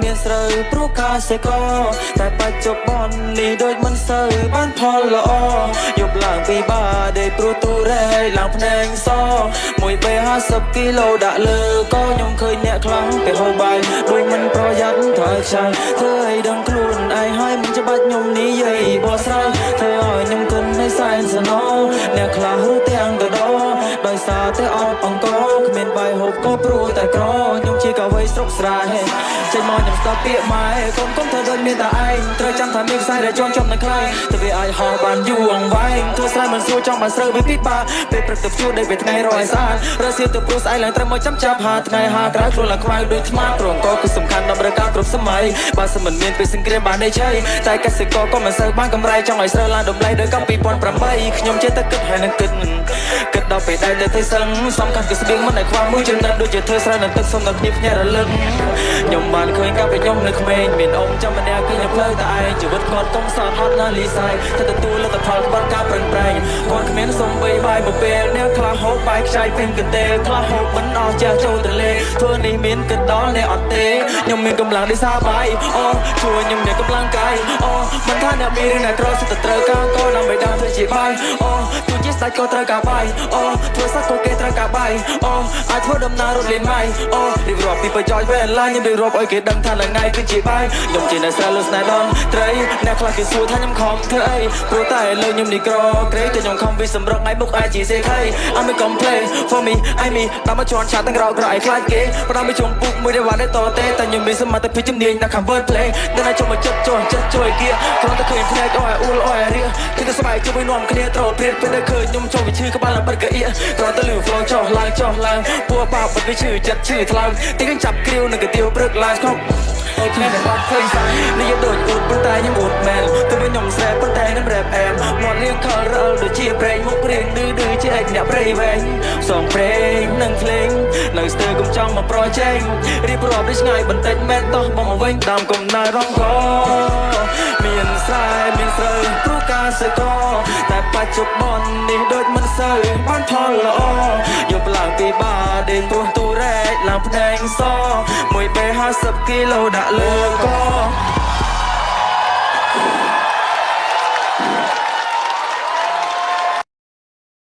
មានស្រូវព្រោះការសេកតែបច្ចុប្បន្ននេះដូចមិនសូវបានផលល្អយប់ឡើងពីបាដេកព្រោះទូរែកឡើងភ្នែងសមួយពេល50គីឡូដាក់លើក៏ខ្ញុំឃើញអ្នកខ្លាំងទៅហូបបាយដូចមិនប្រយ័ត្នធ្វើឲ្យខ្ចៅធ្វើឲ្យដឹងខ្លួនឯងហើយមិនច្បាច់ខ្ញុំនិយាយបោះស្រាយធ្វើឲ្យខ្ញុំគិនឲ្យសែនសណោអ្នកខ្លះរស់ទាំងកដោដោយសារតែអត់អង្គគ្មានបាយហូបក៏ព្រោះតែក្រខ្ញុំជាកវីស្រុកស្រែចេញមកខ្ញុំស្ដាប់ពាក្យម៉ែកូនធ្វើដូចមានតែឯងត្រូវចាំថាមានខ្សែដែលជាប់នៅខ្លាំងទៅវាអាចហោះបានយូរអង្វែងធ្វើស្រែមិនស្រួលចង់បានស្រូវវាពិបាកពេលព្រឹកទៅជួដេកពេលថ្ងៃរយស្អាតរើសៀទៅព្រោះស្អែកឡើងត្រឹមមកចាំចាប់ហាថ្ងៃហាក្រៅខ្លួនឡើងខ្មៅដូចថ្មព្រោះអង្គគឺសំខាន់ដល់រកាគ្រប់សម័យបើសិនមិនមានពេលសង្គ្រាមបានទេជ័យតែកសិករក៏មិនសូវបានកម្រៃចង់ឲ្យស្រូវឡើងតម្លៃដូចកាល2008ខ្ញុំចេះតែគិតហើយនឹងគិតដល់ពេលដែលទៅសឹងសំខាន់គឺស្បៀងមិនឲ្យខ្វះមួយចំណិតដូចជាធ្វើស្រូវនឹងទឹកសុំដល់គ្នាភ្នាក់រលឹកខ្ញុំបានឃើញកាលពីខ្ញុំនៅក្មេងមានអ៊ំចាំម្នាក់គឺខ្ញុំផ្លូវតែឯងជីវិតគាត់កុំសត់ហត់ណាលីស័យតែទទួលលទ្ធផលក្បត់ការប្រឹងប្រែងគាត់គ្មានសំបីបាយមួយពេលអ្នកខ្លះហូបបាយខ្ចីពេញកន្ទេលខ្លះហូបមិនអស់ចេះចូលទលេធ្វើនេះមានគិតដល់អ្នកអត់ទេខ្ញុំមានកម្លាំងដោយសារបាយអូជួយខ្ញុំមានកម្លាំងកាយអូមិនថាអ្នកមានអ្នកក្រសុទ្ធត្រូវការក៏ដើម្បីដើរធ្វើជាបាយអូទោះជាស្ដេចក៏ត្រូវការបាយអូធ្វើសត្វក៏គេត្រូវការបាយអូអាចធ្វើដំណើររត់លេងម៉ៃអូរៀបរាប់ពីប្រយោជន៍ពេលឡាញខ្ញុំរៀបរាប់ឲ្យគេដឹងថាថ្ងៃគឺជាបាយខ្ញុំជាអ្នកស្រាវលើស្នេហ៍ដល់ត្រីអ្នកខ្លះគេសួរថាខ្ញុំខំធ្វើអីព្រោះតែលើខ្ញុំនេះក្រក្រេតែខ្ញុំខំវិសម្រុកថ្ងៃមុខអាចជាសេដ្ឋី I'm a complain for me I me តាមមកជន់ឆាទាំងរកក្រឲ្យខ្លាចគេផ្ដល់មកជុំពុកមួយដែលបានតទេតែខ្ញុំមានសមត្ថភាពជំនាញនៅខាង word play ដែលអាចមកចិត្តជួយគេគ្រាន់តែឃើញភ្នែកអស់អ៊ូលអស់រៀគឺតែស្បែកជួយនាំគ្នាត្រោតព្រាតពេលដែលឃើញខ្ញុំចូលវិឈឺក្បាលឡើងបិទកអៀគ្រាន់តែលឺ flow ចុះឡើងពួរប៉ាបិទវិឈឺចិត្តឈឺថ្លើមទីខ្ញុំចាប់គ្រាវនឹងកាទៀវព្រឹកឡើងស្គប់អូខេតែបាត់ឃើញស្អាតនេះយកដូចអ៊ូតប៉ុន្តែខ្ញុំអ៊ូតមែនទៅវិញខ្ញុំស្រែប៉ុន្តែខ្ញុំរ៉េបអែមមាត់រៀងខលរលដូចជាប្រេងមុខរៀងឌឺជាឯកអ្នកព្រៃវែងសងព្រេងនឹងភ្លេងនៅស្ទើរកុំចង់មកប្រជែងរៀបរាប់ដូចឆ្ងាយបន្តិចមែនតោះបងមកវិញតាមកំណើរងកមានស្រែមានស្រូវព្រោះការសេកតែបច្ចុប្បន្ននេះដូចមិនសូវបានផលល្អយកឡើងពីបាដេកព្រោះទូរែកឡើងភ្នែងសមួយពេល50គីឡូដាក់លើក